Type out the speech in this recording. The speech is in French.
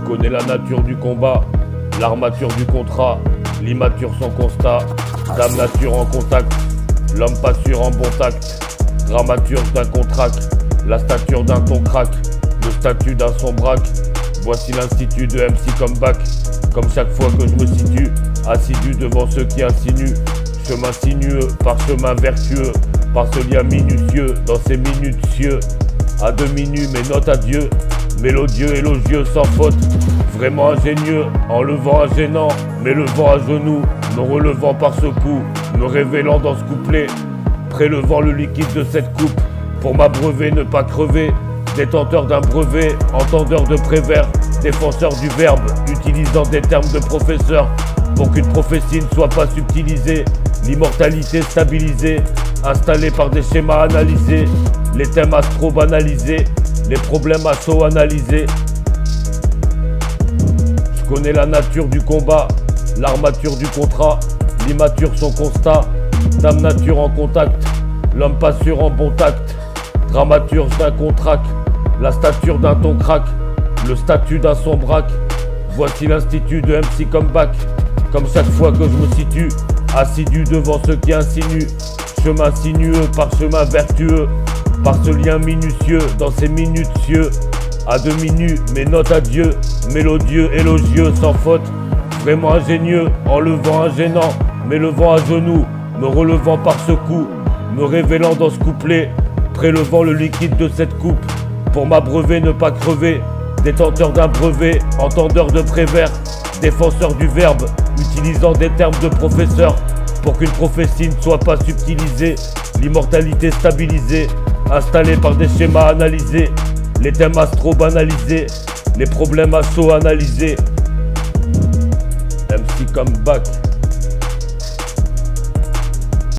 Connais la nature du combat, l'armature du contrat, l'immature sans constat, dame nature en contact, l'homme pas sûr en bon tact, dramaturge d'un contract, la stature d'un ton crack, le statut d'un son braque. Voici l'institut de MC Comeback, comme chaque fois que je me situe, assidu devant ceux qui insinuent, chemin sinueux, parchemin vertueux, par ce lien minutieux, dans ces minutieux, à demi-nu mes notes à Dieu, mélodieux, élogieux, sans faute, vraiment ingénieux, enlevant un gênant, m'élevant à genoux, me relevant par ce coup, me révélant dans ce couplet, prélevant le liquide de cette coupe, pour m'abreuver, ne pas crever, détenteur d'un brevet, entendeur de prévers, défenseur du verbe, utilisant des termes de professeur, pour qu'une prophétie ne soit pas subtilisée, l'immortalité stabilisée, installée par des schémas analysés, les thèmes astro-banalisés, les problèmes asso-analysés. Je connais la nature du combat, l'armature du contrat, l'immature son constat, dame nature en contact, l'homme pas sûr en bon tact, dramaturge d'un contract, la stature d'un ton crack, le statut d'un son braque. Voici l'institut de MC Comeback, comme chaque fois que je me situe, assidu devant ceux qui insinuent, chemin sinueux, parchemin vertueux, par ce lien minutieux, dans ces minutieux, à demi-nu, mes notes à Dieu, mélodieux, élogieux, sans faute, vraiment ingénieux, enlevant un gênant, m'élevant à genoux, me relevant par ce coup, me révélant dans ce couplet, prélevant le liquide de cette coupe, pour m'abreuver, ne pas crever, détenteur d'un brevet, entendeur de prévers, défenseur du verbe, utilisant des termes de professeur, pour qu'une prophétie ne soit pas subtilisée, l'immortalité stabilisée, installée par des schémas analysés, les thèmes astro-banalisés, les problèmes asso-analysés. MC Comeback.